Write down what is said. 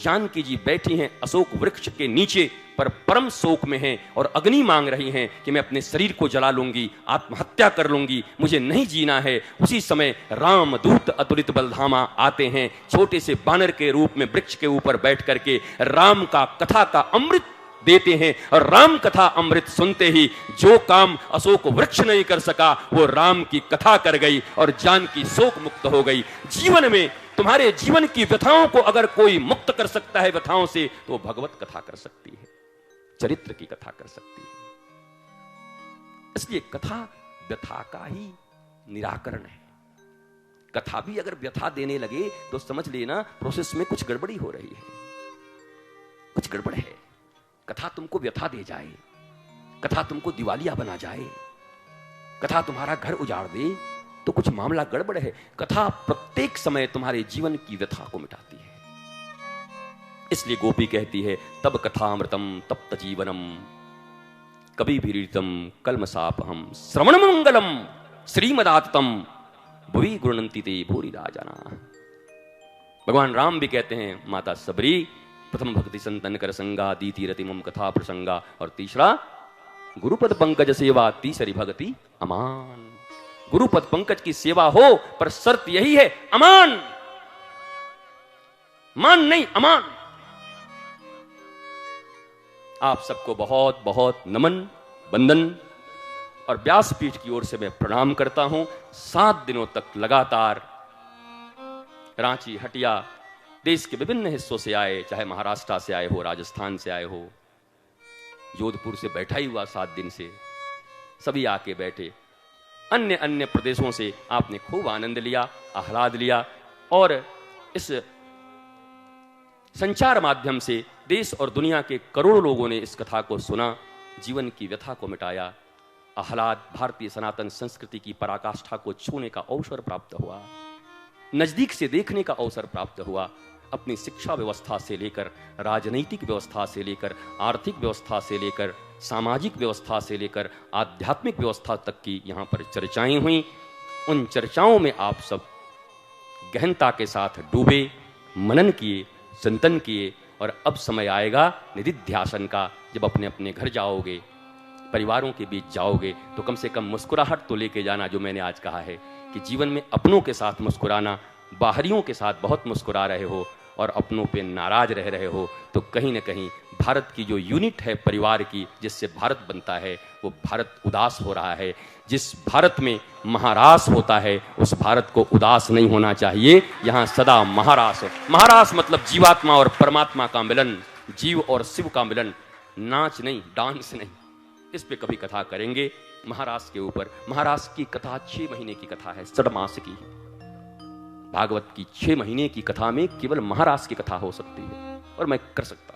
जानकी जी बैठी हैं अशोक वृक्ष के नीचे, पर परम शोक में हैं और अग्नि मांग रही हैं कि मैं अपने शरीर को जला लूंगी, आत्महत्या कर लूंगी, मुझे नहीं जीना है। उसी समय रामदूत अतुलित बलधामा आते हैं, छोटे से बानर के रूप में वृक्ष के ऊपर बैठ करके राम का कथा का अमृत देते हैं। और राम कथा अमृत सुनते ही जो काम अशोक वृक्ष नहीं कर सका वो राम की कथा कर गई और जानकी शोक मुक्त हो गई। जीवन में तुम्हारे जीवन की व्यथाओं को अगर कोई मुक्त कर सकता है व्यथाओं से, तो भगवत कथा कर सकती है, चरित्र की कथा कर सकती है। इसलिए कथा व्यथा का ही निराकरण है। कथा भी अगर व्यथा देने लगे तो समझ लेना प्रोसेस में कुछ गड़बड़ी हो रही है, कुछ गड़बड़ है। कथा तुमको व्यथा दे जाए, कथा तुमको दिवालिया बना जाए, कथा तुम्हारा घर उजाड़ दे, तो कुछ मामला गड़बड़ है। कथा प्रत्येक समय तुम्हारे जीवन की व्यथा को मिटाती है। इसलिए गोपी कहती है, तब कथामृतम तप्त जीवनम कवि भीरितम कलमसापहम श्रवण मंगलम श्रीमदातम भुवि गुणंति ते भूरि राजना। भगवान राम भी कहते हैं, माता सबरी प्रथम भक्ति संतन कर संगा, द्वितीय रति मम कथा प्रसंगा, और तीसरा गुरुपद पंकज सेवा, तीसरी भक्ति अमान। गुरुपद पंकज की सेवा हो, पर शर्त यही है अमान, मान नहीं अमान। आप सबको बहुत बहुत नमन वंदन और व्यासपीठ की ओर से मैं प्रणाम करता हूं। 7 दिनों तक लगातार रांची, हटिया, देश के विभिन्न हिस्सों से आए, चाहे महाराष्ट्र से आए हो, राजस्थान से आए हो, जोधपुर से बैठा ही हुआ 7 दिन से, सभी आके बैठे। अन्य अन्य प्रदेशों से आपने खूब आनंद लिया, आह्लाद लिया, और इस संचार माध्यम से देश और दुनिया के करोड़ों लोगों ने इस कथा को सुना, जीवन की व्यथा को मिटाया, आह्लाद, भारतीय सनातन संस्कृति की पराकाष्ठा को छूने का अवसर प्राप्त हुआ, नजदीक से देखने का अवसर प्राप्त हुआ। अपनी शिक्षा व्यवस्था से लेकर, राजनीतिक व्यवस्था से लेकर, आर्थिक व्यवस्था से लेकर, सामाजिक व्यवस्था से लेकर, आध्यात्मिक व्यवस्था तक की यहाँ पर चर्चाएं हुई। उन चर्चाओं में आप सब गहनता के साथ डूबे, मनन किए, चिंतन किए, और अब समय आएगा निधिध्यासन का। जब अपने अपने घर जाओगे, परिवारों के बीच जाओगे, तो कम से कम मुस्कुराहट तो लेके जाना। जो मैंने आज कहा है कि जीवन में अपनों के साथ मुस्कुराना, बाहरियों के साथ बहुत मुस्कुरा रहे हो और अपनों पे नाराज रह रहे हो, तो कहीं ना कहीं भारत की जो यूनिट है परिवार की, जिससे भारत बनता है, वो भारत उदास हो रहा है। जिस भारत में महारास होता है, उस भारत को उदास नहीं होना चाहिए। यहाँ सदा महारास हो। महारास मतलब जीवात्मा और परमात्मा का मिलन, जीव और शिव का मिलन, नाच नहीं, डांस नहीं। इस पे कभी कथा करेंगे महारास के ऊपर। महारास की कथा 6 महीने की कथा है, 6 मास की। भागवत की 6 महीने की कथा में केवल महारास की कथा हो सकती है, और मैं कर सकता